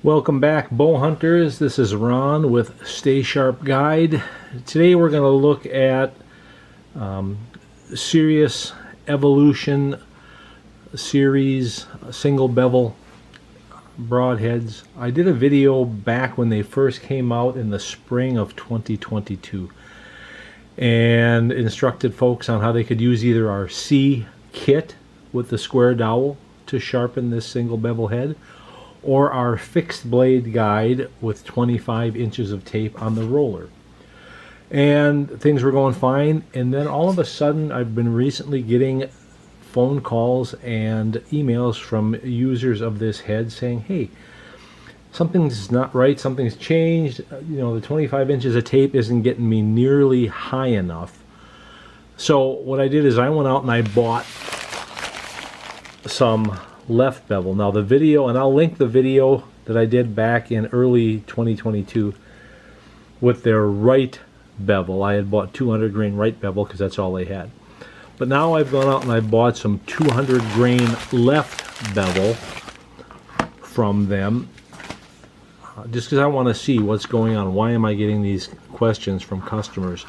Welcome back, bow hunters. This is Ron with Stay Sharp Guide. Today we're going to look at Sirius Evolution series single bevel broadheads. I did a video back when they first came out in the spring of 2022 and instructed folks on how they could use either our C kit with the square dowel to sharpen this single bevel head, or our fixed blade guide with 25 inches of tape on the roller. And things were going fine, and then all of a sudden I've been recently getting phone calls and emails from users of this head saying, hey, something's not right, something's changed, you know, the 25 inches of tape isn't getting me nearly high enough. So what I did is I went out and I bought some left bevel. Now the video, and I'll link the video that I did back in early 2022 with their right bevel. I had bought 200 grain right bevel because that's all they had. But now I've gone out and I bought some 200 grain left bevel from them just because I want to see what's going on. Why am I getting these questions from customers?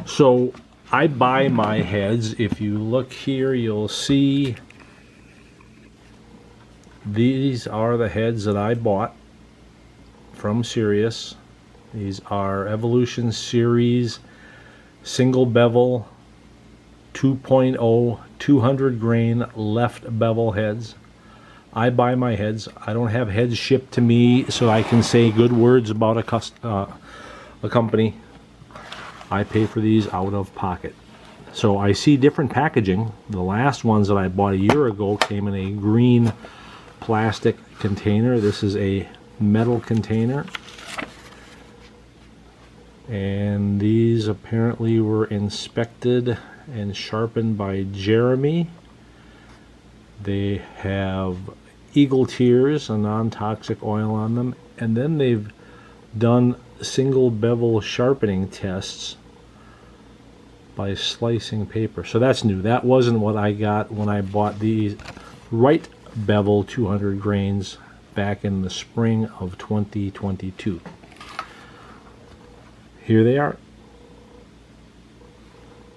So I buy my heads. If you look here, you'll see these are the heads that I bought from Sirius. These are Evolution Series single bevel 2.0 200 grain left bevel heads. I buy my heads. I don't have heads shipped to me so I can say good words about a company. I pay for these out of pocket. So I see different packaging. The last ones that I bought a year ago came in a green plastic container. This is a metal container, and these apparently were inspected and sharpened by Jeremy. They have eagle tears, a non-toxic oil on them, and then they've done single bevel sharpening tests by slicing paper. So that's new. That wasn't what I got when I bought these right bevel 200 grains back in the spring of 2022. Here they are.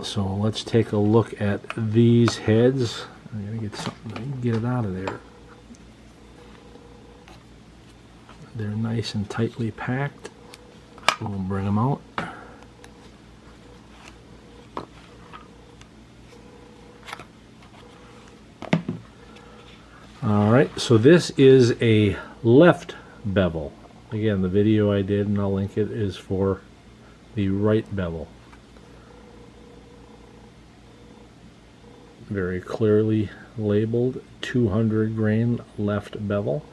So let's take a look at these heads. I'm gonna get something, get it out of there. They're nice and tightly packed. We'll bring them out. Alright, so this is a left bevel. Again, the video I did, and I'll link it, is for the right bevel. Very clearly labeled 200 grain left bevel.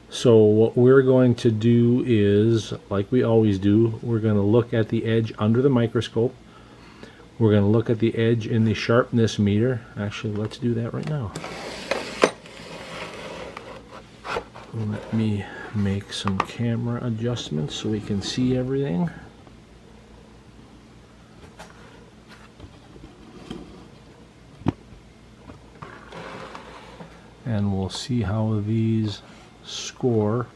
So what we're going to do is, like we always do, we're going to look at the edge under the microscope. We're going to look at the edge in the sharpness meter. Actually, let's do that right now. Let me make some camera adjustments so we can see everything. And we'll see how these score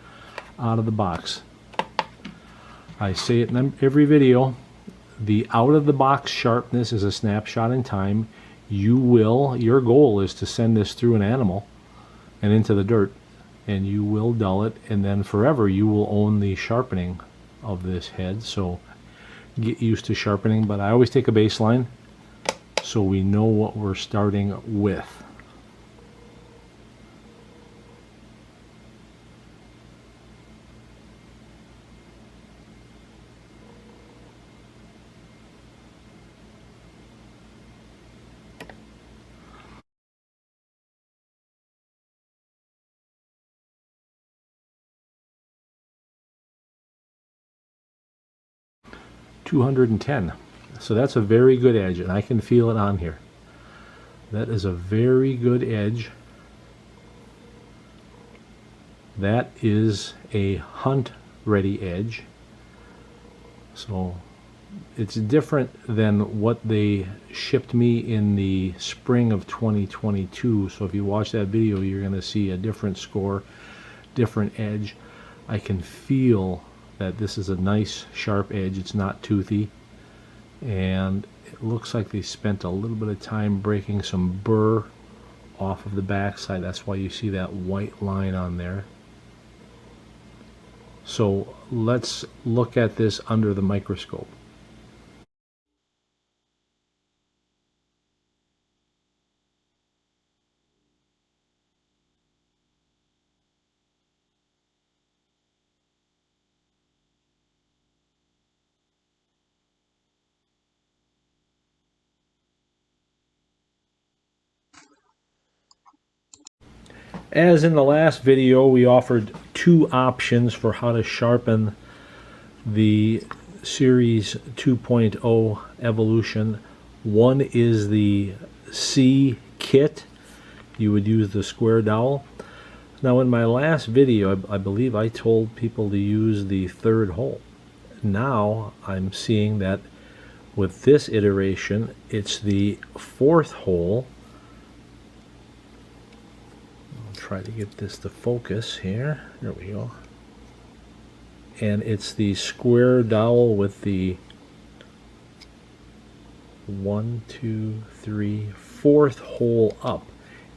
out of the box. I say it in every video. The out-of-the-box sharpness is a snapshot in time. Your goal is to send this through an animal and into the dirt, and you will dull it, and then forever you will own the sharpening of this head. So get used to sharpening, but I always take a baseline so we know what we're starting with. .210. So that's a very good edge, and I can feel it on here. That is a very good edge. That is a hunt ready edge. So It's different than what they shipped me in the spring of 2022. So if you watch that video, you're going to see a different score, different edge. I can feel that this is a nice sharp edge. It's not toothy, and it looks like they spent a little bit of time breaking some burr off of the backside. That's why you see that white line on there. So let's look at this under the microscope. As in the last video, we offered two options for how to sharpen the Series 2.0 Evolution. One is the C kit. You would use the square dowel. Now in my last video, I believe I told people to use the third hole. Now I'm seeing that with this iteration, it's the fourth hole. Try to get this to focus here. There we go. And it's the square dowel with the 1, 2, 3, fourth hole up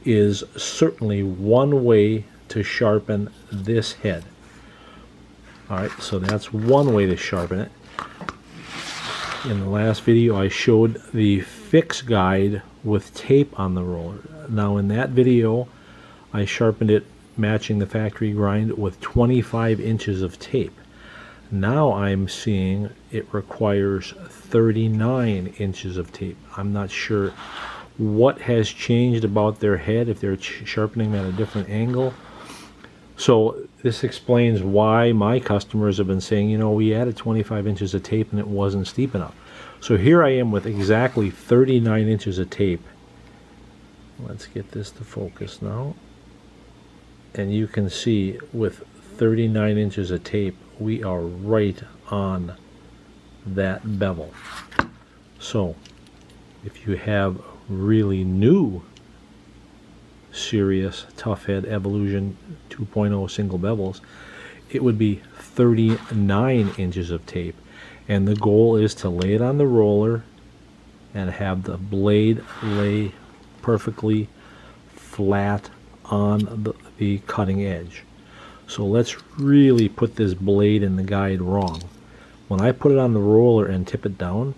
is certainly one way to sharpen this head. Alright, so that's one way to sharpen it. In the last video I showed the fix guide with tape on the roller. Now in that video I sharpened it matching the factory grind with 25 inches of tape. Now I'm seeing it requires 39 inches of tape. I'm not sure what has changed about their head, if they're sharpening at a different angle. So this explains why my customers have been saying, you know, we added 25 inches of tape and it wasn't steep enough. So here I am with exactly 39 inches of tape. Let's get this to focus now. And you can see with 39 inches of tape, we are right on that bevel. So if you have really new Sirius Toughhead Evolution 2.0 single bevels, it would be 39 inches of tape. And the goal is to lay it on the roller and have the blade lay perfectly flat on the cutting edge. So let's really put this blade in the guide wrong. When I put it on the roller and tip it down,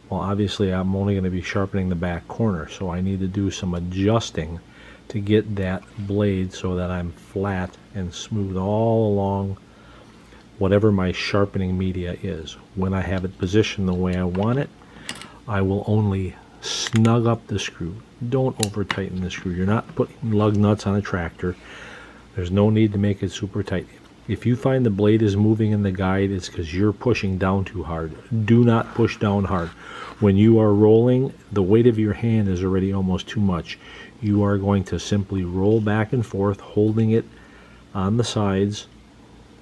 well, obviously I'm only going to be sharpening the back corner, so I need to do some adjusting to get that blade so that I'm flat and smooth all along whatever my sharpening media is. When I have it positioned the way I want it, I will only snug up the screw. Don't over tighten the screw. You're not putting lug nuts on a tractor. There's no need to make it super tight. If you find the blade is moving in the guide, it's because you're pushing down too hard. Do not push down hard. When you are rolling, the weight of your hand is already almost too much. You are going to simply roll back and forth, holding it on the sides.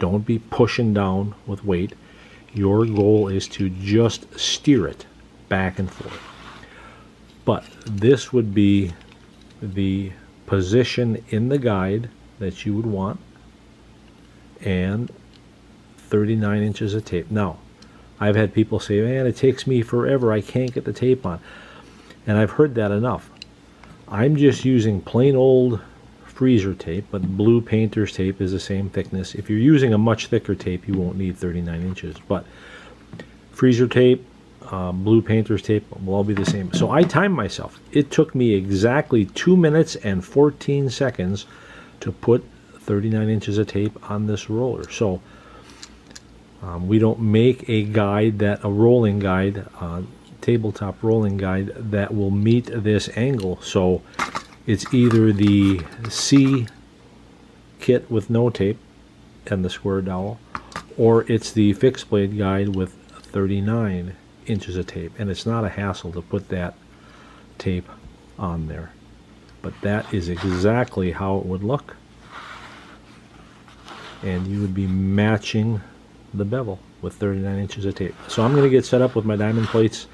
Don't be pushing down with weight. Your goal is to just steer it back and forth. But this would be the position in the guide that you would want, and 39 inches of tape. Now, I've had people say, man, it takes me forever, I can't get the tape on. And I've heard that enough. I'm just using plain old freezer tape, but blue painter's tape is the same thickness. If you're using a much thicker tape, you won't need 39 inches. But freezer tape, blue painter's tape will all be the same. So I timed myself. It took me exactly 2 minutes and 14 seconds to put 39 inches of tape on this roller. So we don't make a guide, a rolling guide, tabletop rolling guide that will meet this angle. So it's either the C kit with no tape and the square dowel, or it's the fixed blade guide with 39 inches of tape. And it's not a hassle to put that tape on there. But that is exactly how it would look. And you would be matching the bevel. with 39 inches of tape. So I'm going to get set up with my diamond plates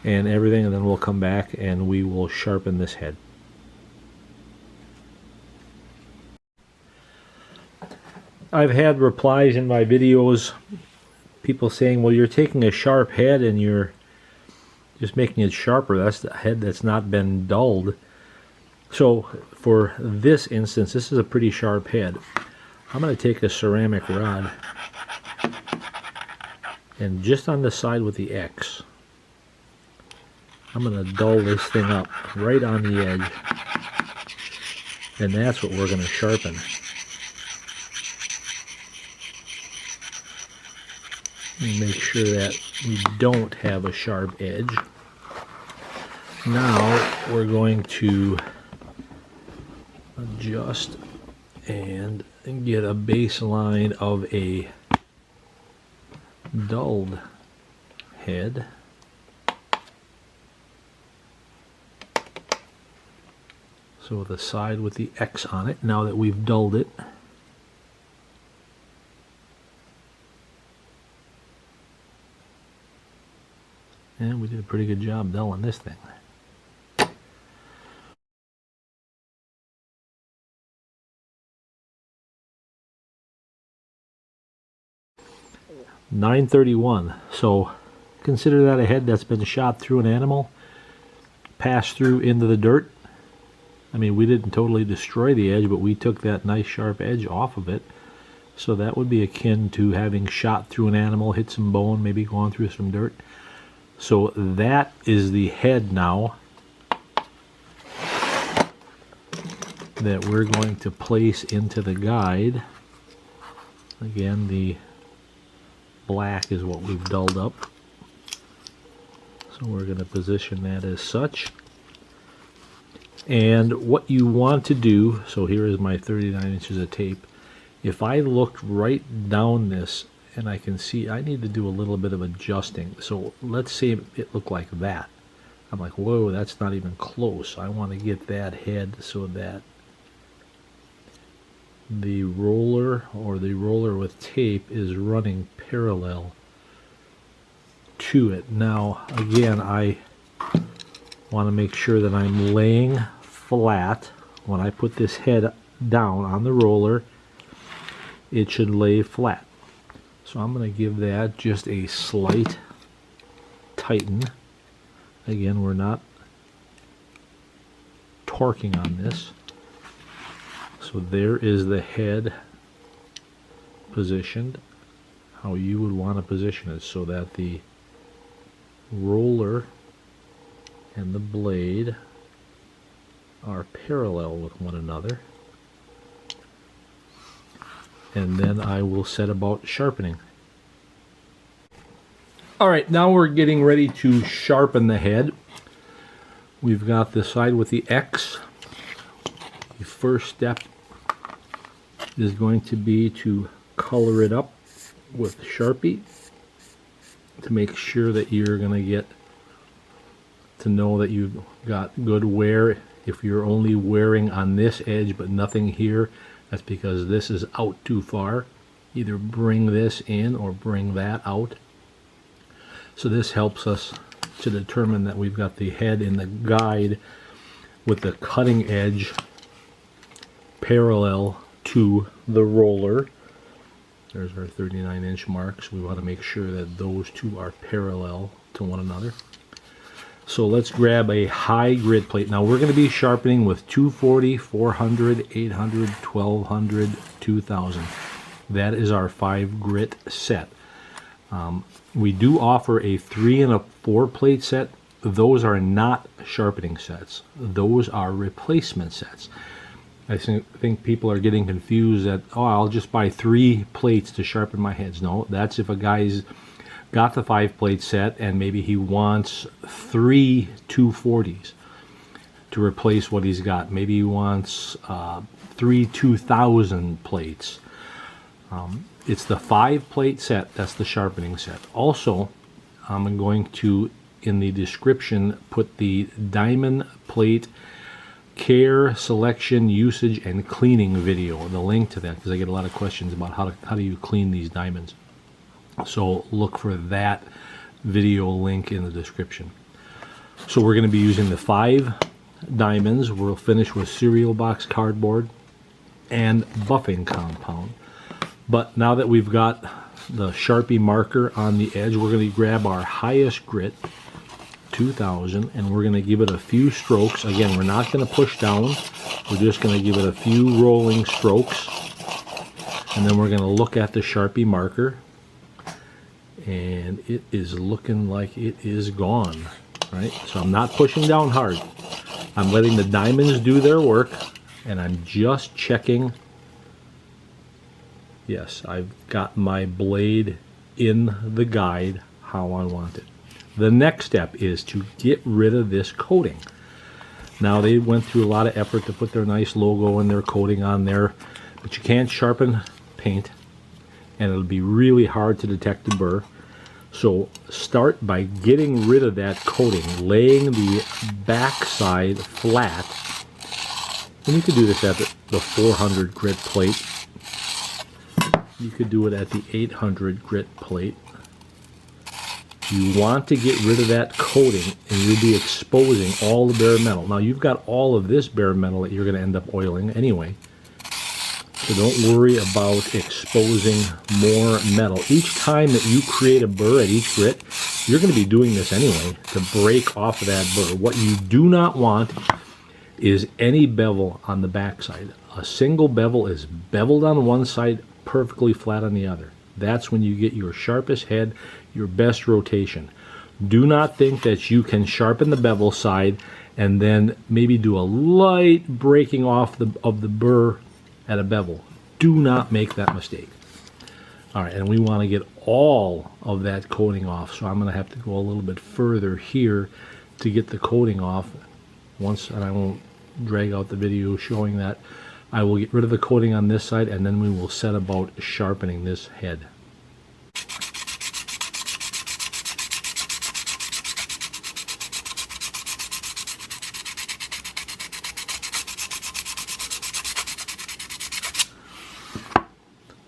and everything, and then we'll come back and we will sharpen this head. I've had replies in my videos, people saying, well, you're taking a sharp head and you're just making it sharper. That's the head that's not been dulled. So for this instance, this is a pretty sharp head. I'm going to take a ceramic rod and just on the side with the X, I'm going to dull this thing up right on the edge, and that's what we're going to sharpen. Make sure that we don't have a sharp edge. Now we're going to adjust and get a baseline of a dulled head. So the side with the X on it, now that we've dulled it. And we did a pretty good job dulling this thing. .931. So consider that a head that's been shot through an animal, passed through into the dirt. I mean, we didn't totally destroy the edge, but we took that nice sharp edge off of it. So that would be akin to having shot through an animal, hit some bone, maybe gone through some dirt. So that is the head now that we're going to place into the guide. Again, the black is what we've dulled up. So we're going to position that as such. And what you want to do, so here is my 39 inches of tape. If I looked right down this, and I can see I need to do a little bit of adjusting. So let's say it looked like that. I'm like, whoa, that's not even close. I want to get that head so that the roller or the roller with tape is running parallel to it. Now, again, I want to make sure that I'm laying flat. When I put this head down on the roller, it should lay flat. So I'm going to give that just a slight tighten. Again, we're not torquing on this. So there is the head positioned, how you would want to position it so that the roller and the blade are parallel with one another. And then I will set about sharpening. Alright, now we're getting ready to sharpen the head. We've got the side with the X. The first step is going to be to color it up with Sharpie to make sure that you're going to get to know that you've got good wear. If you're only wearing on this edge but nothing here, that's because this is out too far. Either bring this in or bring that out. So this helps us to determine that we've got the head in the guide with the cutting edge parallel to the roller. There's our 39-inch marks. We want to make sure that those two are parallel to one another. So let's grab a high grit plate. Now we're going to be sharpening with 240, 400, 800, 1200, 2000. That is our 5 grit set. We do offer a 3 and a 4 plate set. Those are not sharpening sets. Those are replacement sets. I think people are getting confused that, oh, I'll just buy 3 plates to sharpen my heads. No, that's if a guy's got the 5 plate set and maybe he wants 3 240s to replace what he's got. Maybe he wants 3 2000 plates. It's the 5 plate set, that's the sharpening set. Also, I'm going to, in the description, put the diamond plate care, selection, usage, and cleaning video, the link to that, because I get a lot of questions about how do you clean these diamonds. So look for that video link in the description. So we're going to be using the 5 diamonds. We'll finish with cereal box cardboard and buffing compound. But now that we've got the Sharpie marker on the edge, we're going to grab our highest grit, 2000, and we're going to give it a few strokes. Again, we're not going to push down. We're just going to give it a few rolling strokes. And then we're going to look at the Sharpie marker. And it is looking like it is gone, right? So I'm not pushing down hard. I'm letting the diamonds do their work, and I'm just checking. Yes, I've got my blade in the guide how I want it. The next step is to get rid of this coating. Now, they went through a lot of effort to put their nice logo and their coating on there, but you can't sharpen paint, and it'll be really hard to detect the burr. So start by getting rid of that coating, laying the backside flat. And you could do this at the 400 grit plate. You could do it at the 800 grit plate. You want to get rid of that coating, and you'll be exposing all the bare metal. Now, you've got all of this bare metal that you're going to end up oiling anyway. So don't worry about exposing more metal. Each time that you create a burr at each grit, you're going to be doing this anyway to break off of that burr. What you do not want is any bevel on the backside. A single bevel is beveled on one side, perfectly flat on the other. That's when you get your sharpest head, your best rotation. Do not think that you can sharpen the bevel side and then maybe do a light breaking off of the burr at a bevel. Do not make that mistake. All right, and we want to get all of that coating off, so I'm going to have to go a little bit further here to get the coating off. Once, and I won't drag out the video showing that. I will get rid of the coating on this side, and then we will set about sharpening this head.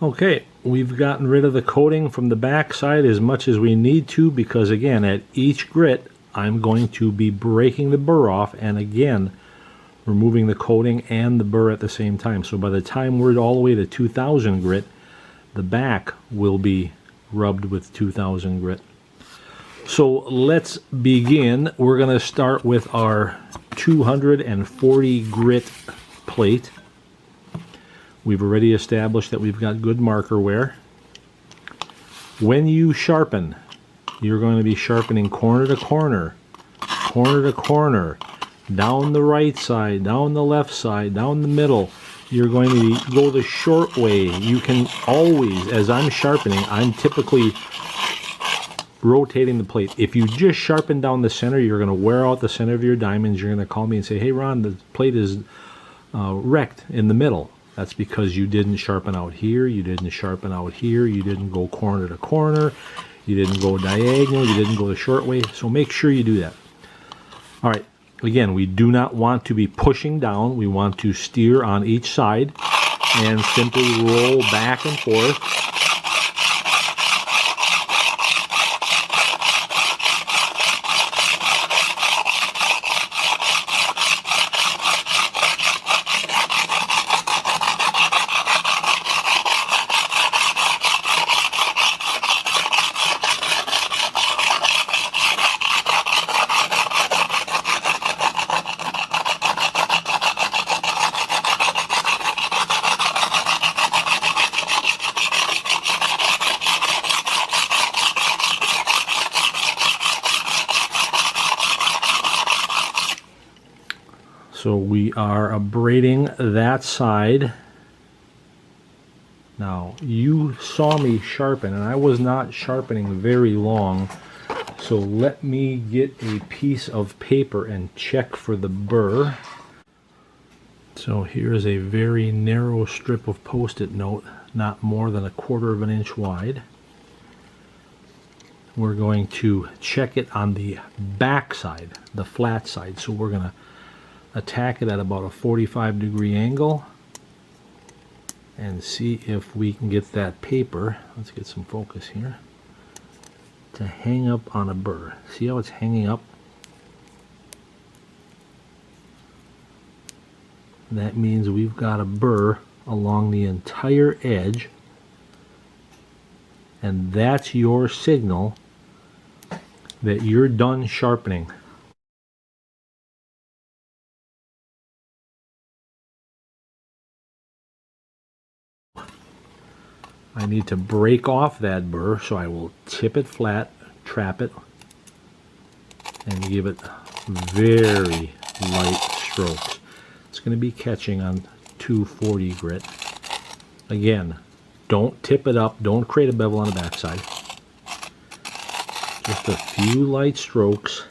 Okay, we've gotten rid of the coating from the back side as much as we need to, because again, at each grit, I'm going to be breaking the burr off, and again, removing the coating and the burr at the same time. So by the time we're all the way to 2000 grit, the back will be rubbed with 2000 grit. So let's begin. We're going to start with our 240 grit plate. We've already established that we've got good marker wear. When you sharpen, you're going to be sharpening corner to corner, corner to corner, down the right side, down the left side, down the middle. You're going to go the short way. You can always, as I'm sharpening, I'm typically rotating the plate. If you just sharpen down the center, you're going to wear out the center of your diamonds. You're going to call me and say, hey Ron, the plate is wrecked in the middle. That's because you didn't sharpen out here, you didn't sharpen out here, you didn't go corner to corner, you didn't go diagonal, you didn't go the short way. So make sure you do that. All right, again, we do not want to be pushing down. We want to steer on each side and simply roll back and forth. So we are abrading that side. Now, you saw me sharpen, and I was not sharpening very long. So let me get a piece of paper and check for the burr. So here's a very narrow strip of Post-it note, not more than 1/4 of an inch wide. We're going to check it on the back side, the flat side. So we're going to attack it at about a 45-degree angle and see if we can get that paper. Let's get some focus here. to hang up on a burr. See how it's hanging up? That means we've got a burr along the entire edge, and that's your signal that you're done sharpening. I need to break off that burr, so I will tip it flat, trap it, and give it very light strokes. It's going to be catching on 240 grit. Again, don't tip it up, don't create a bevel on the backside. Just a few light strokes.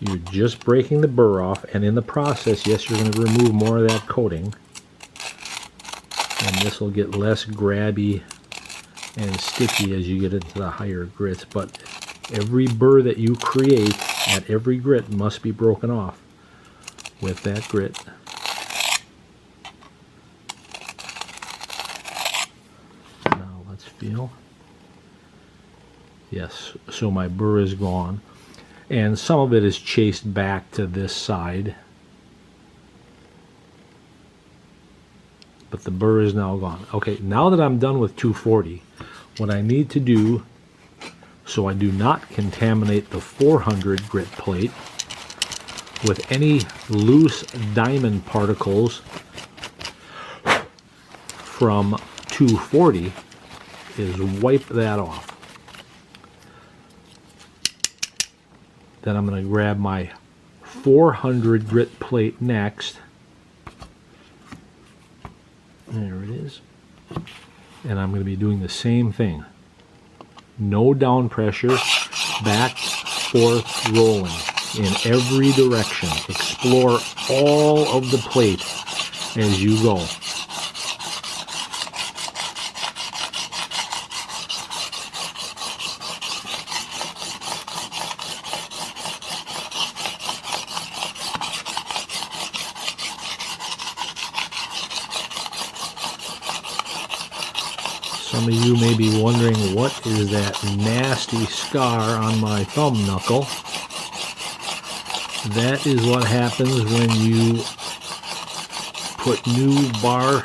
You're just breaking the burr off, and in the process, yes, you're going to remove more of that coating. And this will get less grabby and sticky as you get into the higher grits. But every burr that you create at every grit must be broken off with that grit. Now let's feel. Yes, so my burr is gone. And some of it is chased back to this side. But the burr is now gone. Okay, now that I'm done with 240, what I need to do, so I do not contaminate the 400 grit plate with any loose diamond particles from 240, is wipe that off. Then I'm going to grab my 400 grit plate next. There it is. And I'm going to be doing the same thing. No down pressure, back, forth, rolling in every direction. Explore all of the plate as you go. Some of you may be wondering, what is that nasty scar on my thumb knuckle? That is what happens when you put new bar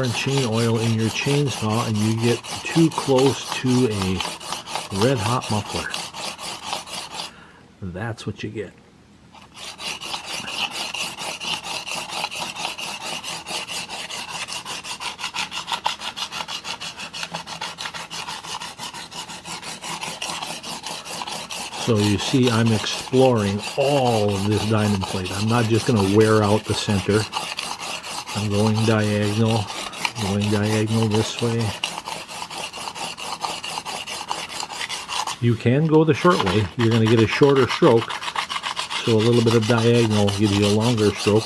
and chain oil in your chainsaw and you get too close to a red hot muffler. That's what you get. So you see, I'm exploring all of this diamond plate. I'm not just going to wear out the center. I'm going diagonal this way. You can go the short way. You're going to get a shorter stroke. So a little bit of diagonal gives you a longer stroke.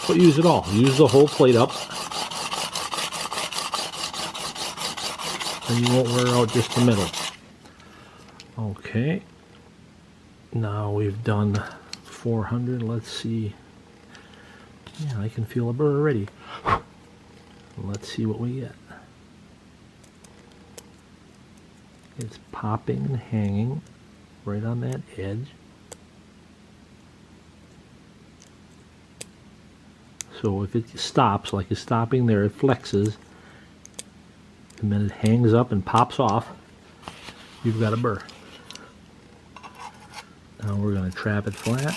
But use it all. Use the whole plate up. And you won't wear out just the middle. Okay. Now we've done 400. Let's see. Yeah, I can feel a burr already. Let's see what we get. It's popping and hanging right on that edge. So if it stops, like it's stopping there, it flexes. And then it hangs up and pops off. You've got a burr. Now we're going to trap it flat,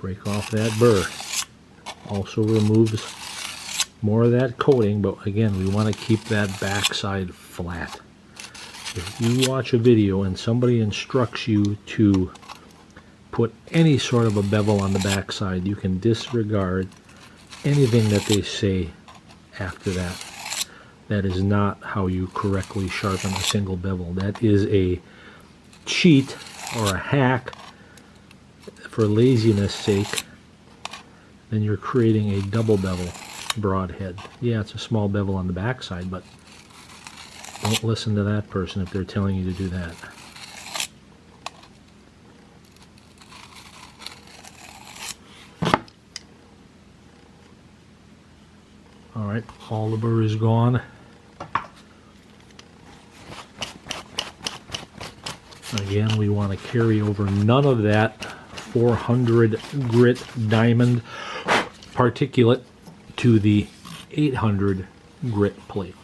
break off that burr. Also removes more of that coating, but again, we want to keep that backside flat. If you watch a video and somebody instructs you to put any sort of a bevel on the backside, you can disregard anything that they say after that. That is not how you correctly sharpen a single bevel. That is a cheat or a hack for laziness sake. Then you're creating a double bevel broadhead. Yeah, it's a small bevel on the backside, but don't listen to that person if they're telling you to do that. Alright, all the burr is gone. Again, we want to carry over none of that 400 grit diamond particulate to the 800 grit plate.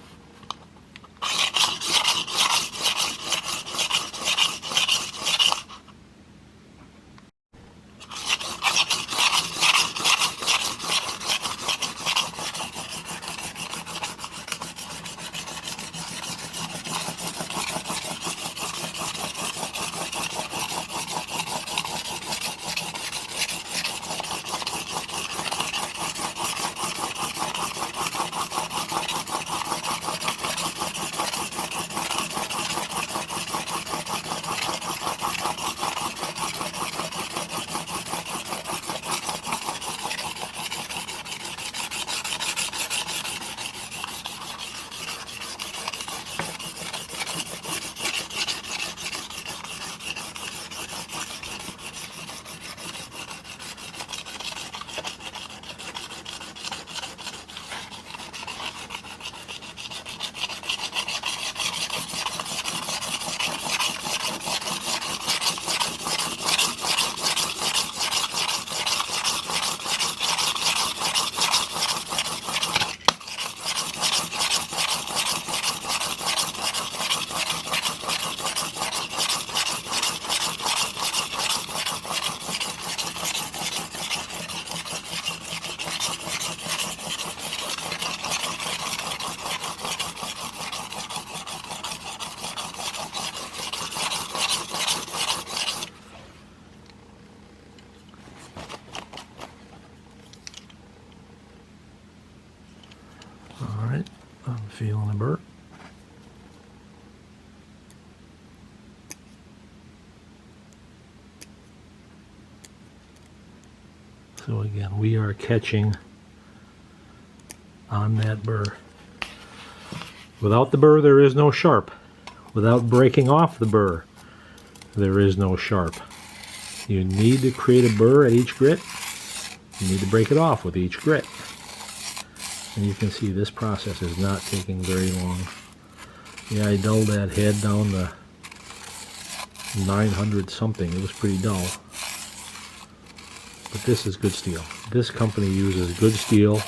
Alright, I'm feeling a burr. So again, we are catching on that burr. Without the burr, there is no sharp. Without breaking off the burr, there is no sharp. You need to create a burr at each grit. You need to break it off with each grit. And you can see this process is not taking very long. Yeah, I dulled that head down to 900 something. It was pretty dull. But this is good steel. This company uses good steel,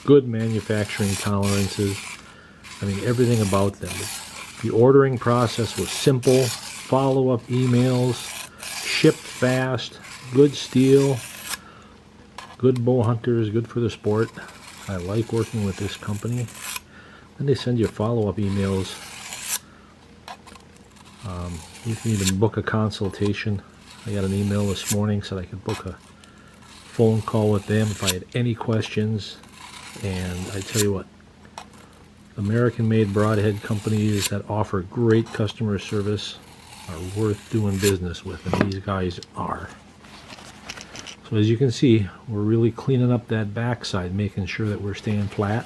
good manufacturing tolerances. I mean, everything about them. The ordering process was simple. Follow-up emails, shipped fast, good steel, good bow hunters, good for the sport. I like working with this company. Then they send you follow-up emails. You can even book a consultation. I got an email this morning, said I could book a phone call with them if I had any questions. And I tell you what, American-made broadhead companies that offer great customer service are worth doing business with, and these guys are. So as you can see, we're really cleaning up that backside, making sure that we're staying flat.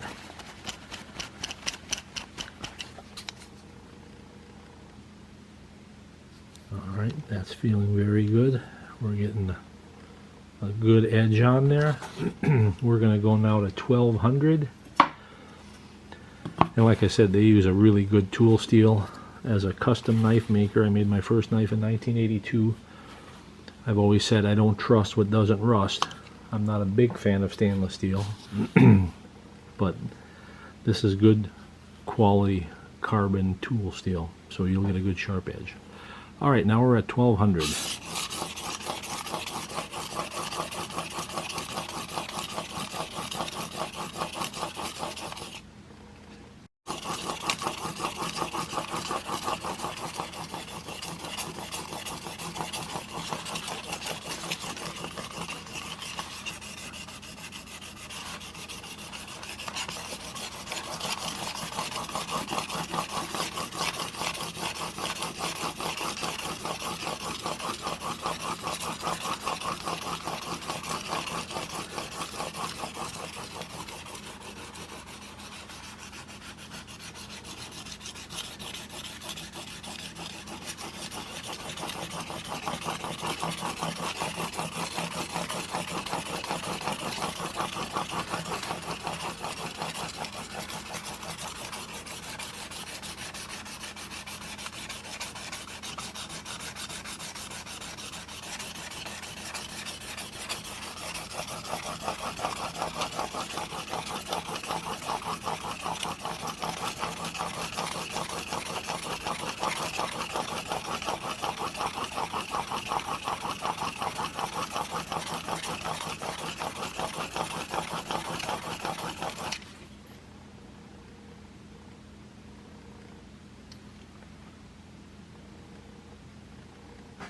Alright, that's feeling very good. We're getting a good edge on there. We're going to go now to 1200. And like I said, they use a really good tool steel. As a custom knife maker, I made my first knife in 1982. I've always said I don't trust what doesn't rust. I'm not a big fan of stainless steel, but this is good quality carbon tool steel, so you'll get a good sharp edge. Alright, now we're at 1200.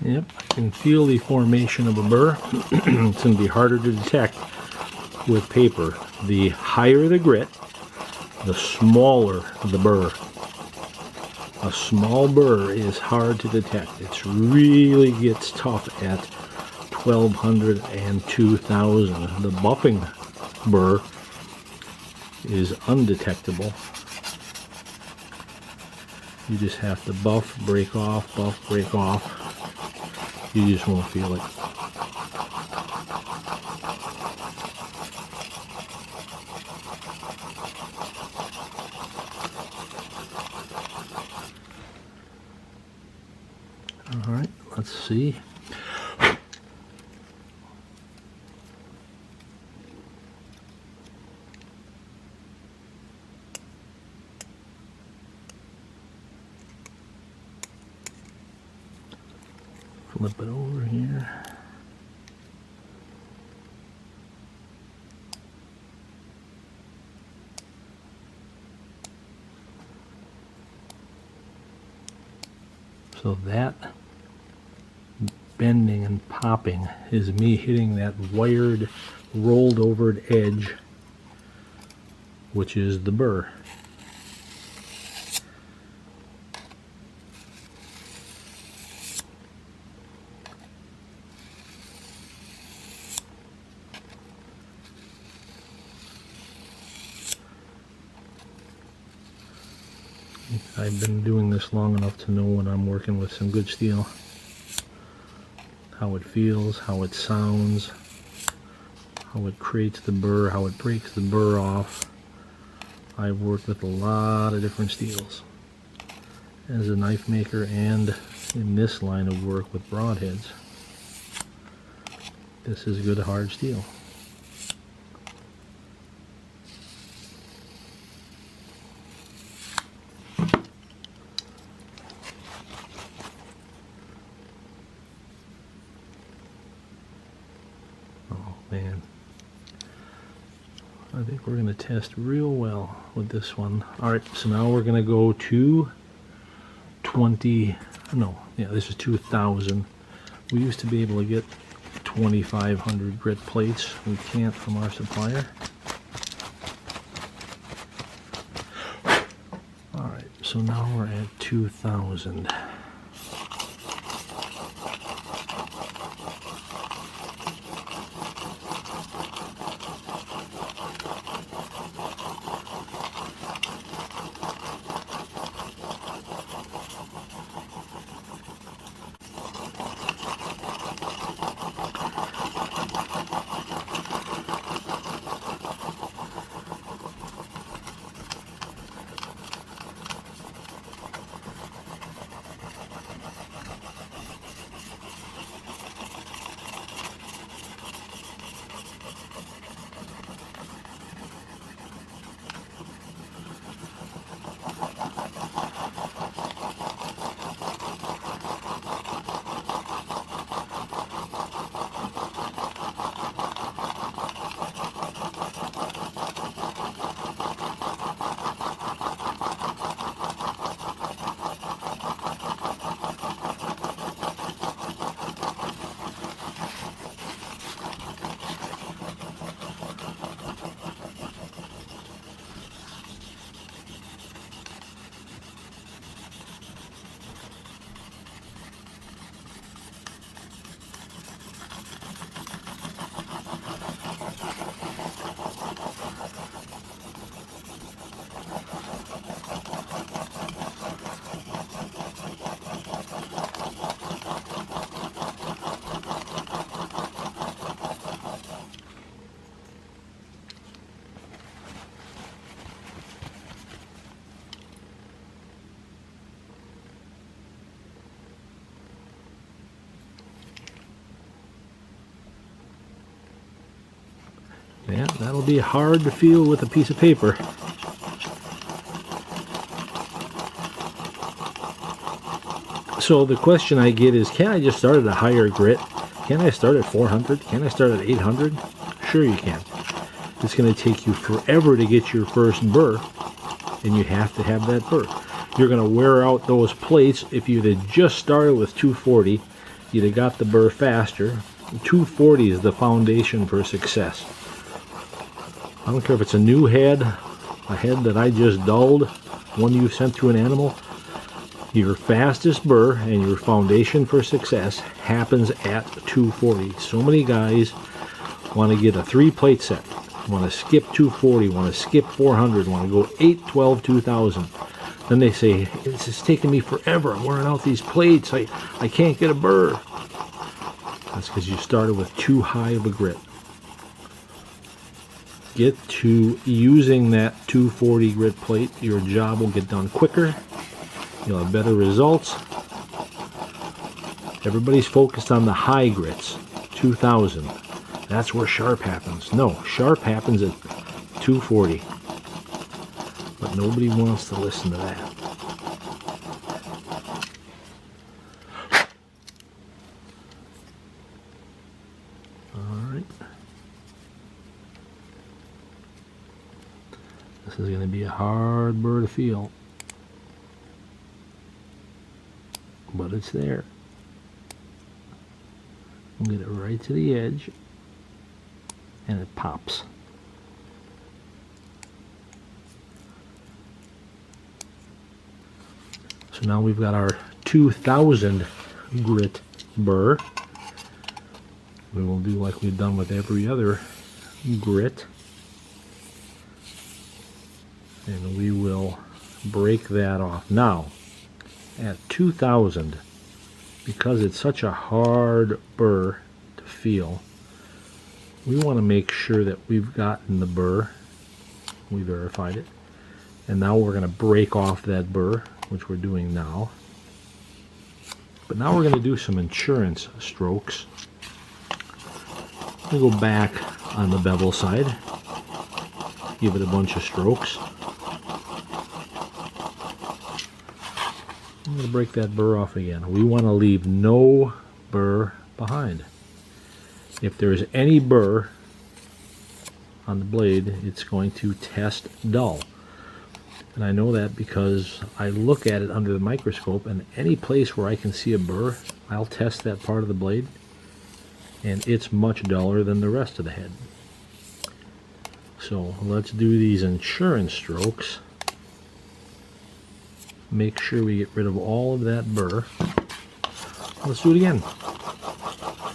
Yep, I can feel the formation of a burr. It's going to be harder to detect with paper. The higher the grit, the smaller the burr. A small burr is hard to detect. It really gets tough at 1200 and 2000. The buffing burr is undetectable. You just have to buff, break off, buff, break off. You just won't feel it. All right, let's see. Flip it over here. So that bending and popping is me hitting that wired, rolled over edge, which is the burr. I've been doing this long enough to know when I'm working with some good steel. How it feels, how it sounds, how it creates the burr, how it breaks the burr off. I've worked with a lot of different steels as a knife maker and in this line of work with broadheads. This is good hard steel. Man, I think we're going to test real well with this one. Alright, so now we're going to go to 2000. We used to be able to get 2500 grit plates. We can't from our supplier. Alright, so now we're at 2000. Yeah, that'll be hard to feel with a piece of paper. So the question I get is, can I just start at a higher grit? Can I start at 400? Can I start at 800? Sure you can. It's going to take you forever to get your first burr, and you have to have that burr. You're going to wear out those plates. If you'd have just started with 240, you'd have got the burr faster. 240 is the foundation for success. I don't care if it's a new head, a head that I just dulled, one you sent through an animal. Your fastest burr and your foundation for success happens at 240. So many guys want to get a 3-plate set, want to skip 240, want to skip 400, want to go 8, 12, 2000. Then they say, this is taking me forever. I'm wearing out these plates. I can't get a burr. That's because you started with too high of a grit. Get to using that 240 grit plate. Your job will get done quicker. You'll have better results. Everybody's focused on the high grits, 2000. That's where sharp happens. No, sharp happens at 240. But nobody wants to listen to that. Alright. This is going to be a hard burr to feel. But it's there. We'll get it right to the edge. And it pops. So now we've got our 2000 grit burr. We will do like we've done with every other grit. And we will break that off. Now, at 2000, because it's such a hard burr to feel, we want to make sure that we've gotten the burr. We verified it. And now we're going to break off that burr, which we're doing now. But now we're going to do some insurance strokes. We'll go back on the bevel side. Give it a bunch of strokes. I'm going to break that burr off again. We want to leave no burr behind. If there's any burr on the blade, it's going to test dull. And I know that because I look at it under the microscope, and any place where I can see a burr, I'll test that part of the blade, and it's much duller than the rest of the head. So let's do these insurance strokes. Make sure we get rid of all of that burr. Let's do it again.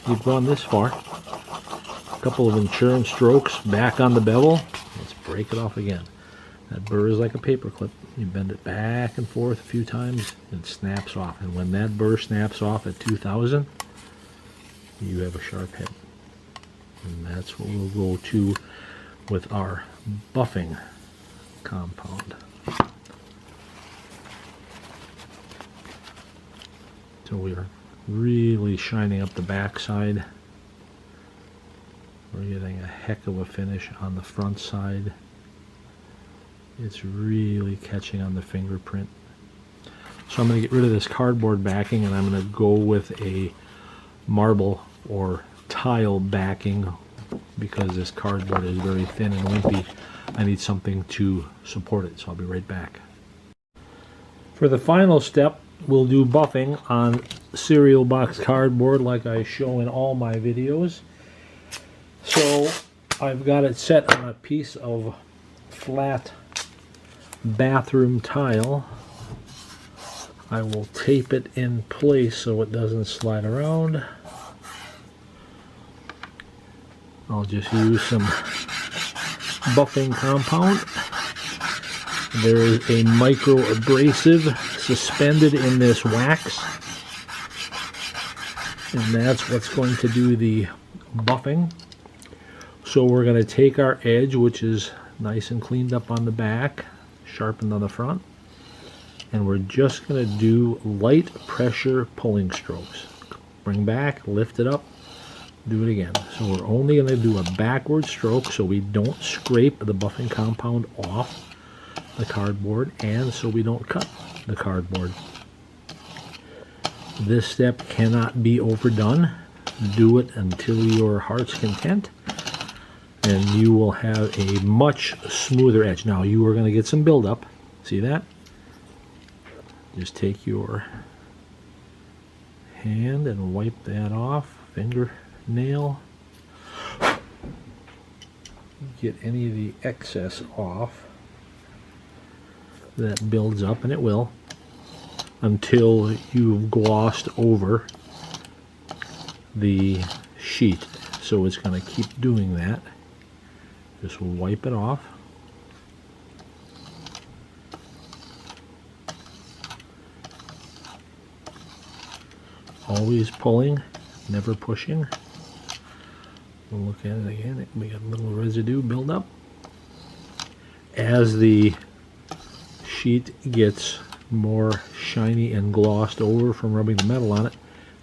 You've gone this far. A couple of insurance strokes back on the bevel. Let's break it off again. That burr is like a paper clip. You bend it back and forth a few times, and it snaps off. And when that burr snaps off at 2000, you have a sharp head. And that's what we'll go to with our buffing compound. So we're really shining up the backside. We're getting a heck of a finish on the front side. It's really catching on the fingerprint. So I'm going to get rid of this cardboard backing, and I'm going to go with a marble or tile backing because this cardboard is very thin and wimpy. I need something to support it, so I'll be right back. For the final step, we'll do buffing on cereal box cardboard like I show in all my videos. So I've got it set on a piece of flat bathroom tile. I will tape it in place so it doesn't slide around. I'll just use some buffing compound. There is a micro abrasive suspended in this wax, and that's what's going to do the buffing. So we're going to take our edge, which is nice and cleaned up on the back, sharpened on the front, and we're just going to do light pressure pulling strokes. Bring back, lift it up, do it again. So we're only going to do a backward stroke so we don't scrape the buffing compound off the cardboard, and so we don't cut the cardboard. This step cannot be overdone. Do it until your heart's content, and you will have a much smoother edge. Now you are going to get some buildup. See that? Just take your hand and wipe that off. Fingernail. Get any of the excess off that builds up, and it will, until you've glossed over the sheet. So it's going to keep doing that. Just wipe it off. Always pulling, never pushing. We'll look at it again. We got a little residue build up. As the sheet gets more shiny and glossed over from rubbing the metal on it,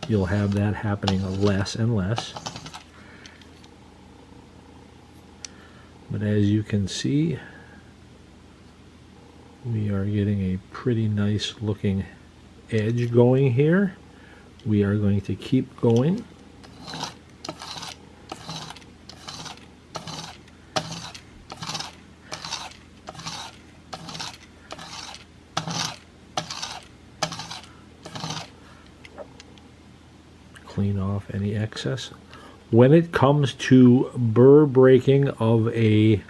you'll have that happening less and less. But as you can see, we are getting a pretty nice looking edge going here. We are going to keep going. Clean off any excess. When it comes to burr breaking of a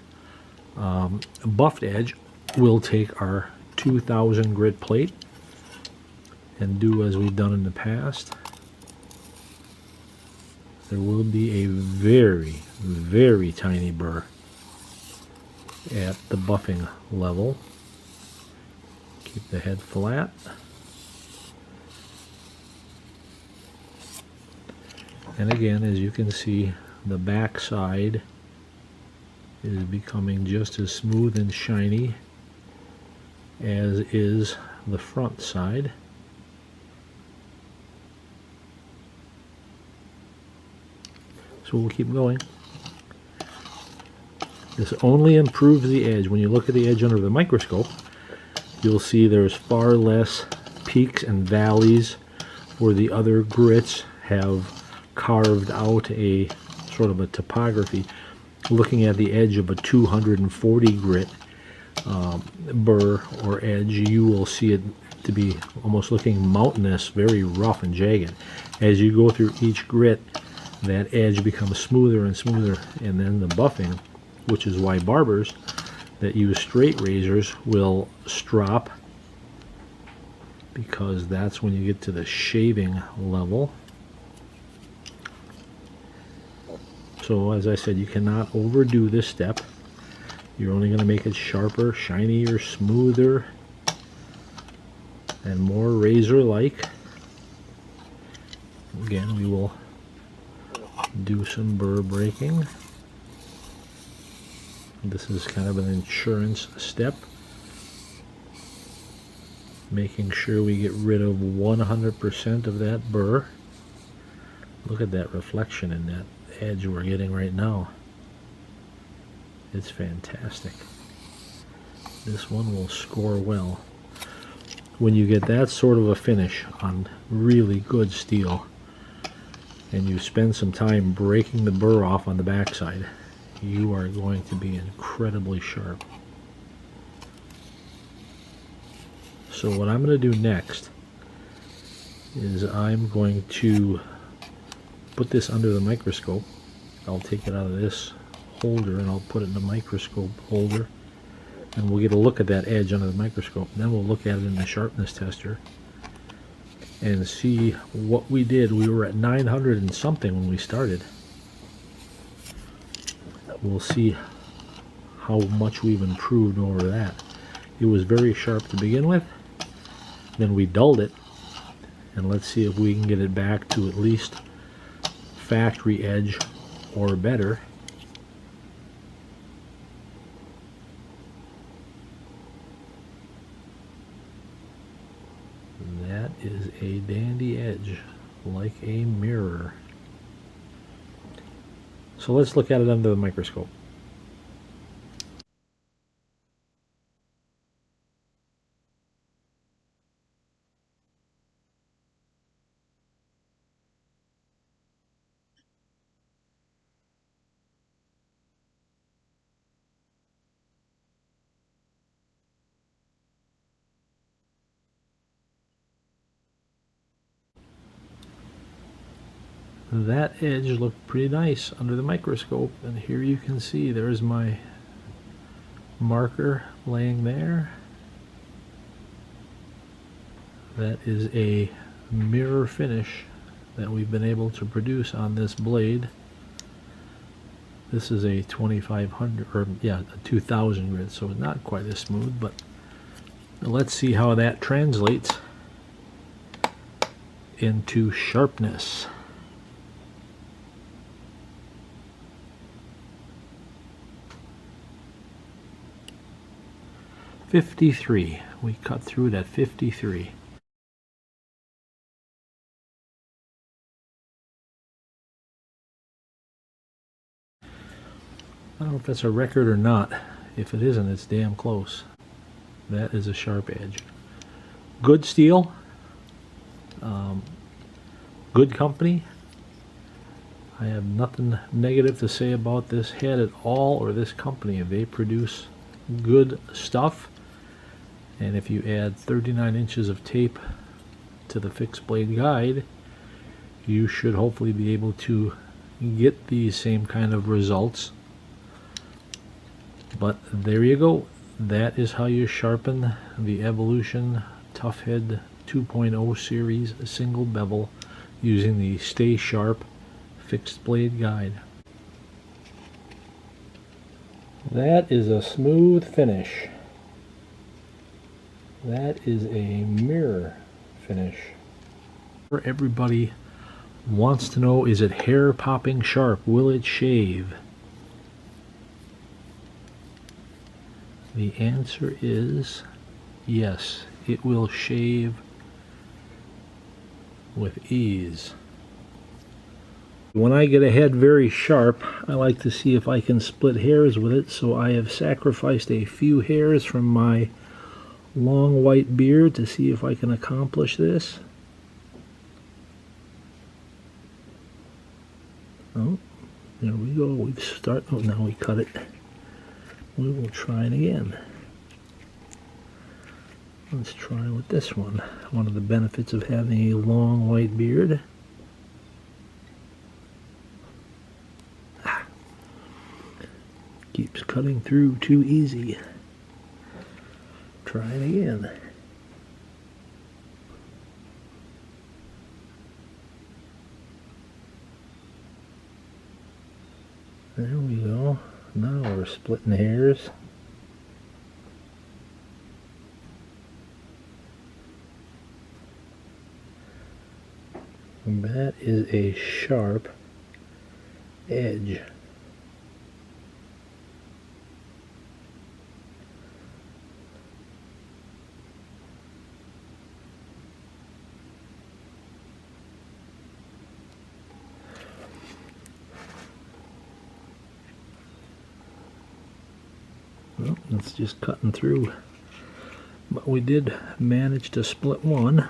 buffed edge, we'll take our 2000 grit plate and do as we've done in the past. There will be a very, very tiny burr at the buffing level. Keep the head flat. And again, as you can see, the back side is becoming just as smooth and shiny as is the front side. So we'll keep going. This only improves the edge. When you look at the edge under the microscope, you'll see there's far less peaks and valleys where the other grits have carved out a sort of a topography. Looking at the edge of a 240 grit burr or edge, you will see it to be almost looking mountainous, very rough and jagged. As you go through each grit, that edge becomes smoother and smoother, and then the buffing, which is why barbers that use straight razors will strop, because that's when you get to the shaving level. So as I said, you cannot overdo this step. You're only going to make it sharper, shinier, smoother, and more razor-like. Again, we will do some burr breaking. This is kind of an insurance step, making sure we get rid of 100% of that burr. Look at that reflection in that edge we're getting right now. It's fantastic. This one will score well. When you get that sort of a finish on really good steel, and you spend some time breaking the burr off on the backside, you are going to be incredibly sharp. So what I'm going to do next is I'm going to put this under the microscope. I'll take it out of this holder and I'll put it in the microscope holder, and we'll get a look at that edge under the microscope. Then we'll look at it in the sharpness tester and see what we did. We were at 900 and something when we started. We'll see how much we've improved over that. It was very sharp to begin with, then we dulled it, and let's see if we can get it back to at least factory edge or better. That is a dandy edge, like a mirror. So let's look at it under the microscope. that edge looked pretty nice under the microscope, and here you can see there's my marker laying there. That is a mirror finish that we've been able to produce on this blade. This is a 2500, or yeah, a 2000 grit, so not quite as smooth, but let's see how that translates into sharpness. .53. We cut through it at 53. I don't know if that's a record or not. If it isn't, it's damn close. That is a sharp edge. Good steel. Good company. I have nothing negative to say about this head at all, or this company. They produce good stuff. And if you add 39 inches of tape to the fixed blade guide, you should hopefully be able to get these same kind of results. But there you go. That is how you sharpen the Evolution Tough Head 2.0 series single bevel using the Stay Sharp fixed blade guide. That is a smooth finish. That is a mirror finish. Everybody wants to know, is it hair popping sharp? Will it shave? The answer is yes, it will shave with ease. When I get a head very sharp, I like to see if I can split hairs with it, so I have sacrificed a few hairs from my long white beard to see if I can accomplish this. Oh, there we go. We've started. Oh, now we cut it. We will try it again. Let's try with this one. One of the benefits of having a long white beard. Keeps cutting through too easy. Try it again. There we go. Now we're splitting hairs. And that is a sharp edge. Well, it's just cutting through, but we did manage to split one.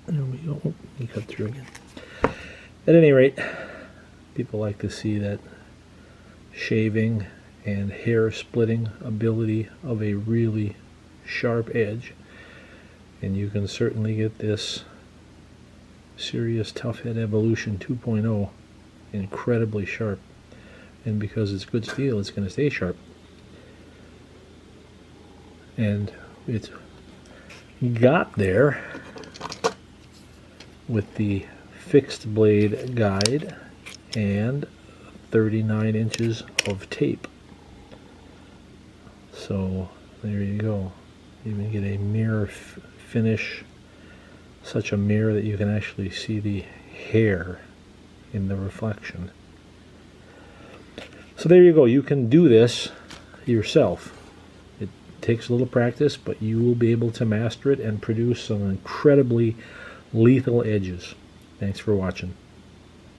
There we go. Oh, we cut through again. At any rate, people like to see that shaving and hair splitting ability of a really sharp edge, and you can certainly get this Sirius Tough Head Evolution 2.0 incredibly sharp, and because it's good steel, it's going to stay sharp. And it's got there with the fixed blade guide and 39 inches of tape. So there you go. You can get a mirror finish, such a mirror that you can actually see the hair in the reflection. So there you go. You can do this yourself. It takes a little practice, but you will be able to master it and produce some incredibly lethal edges. Thanks for watching.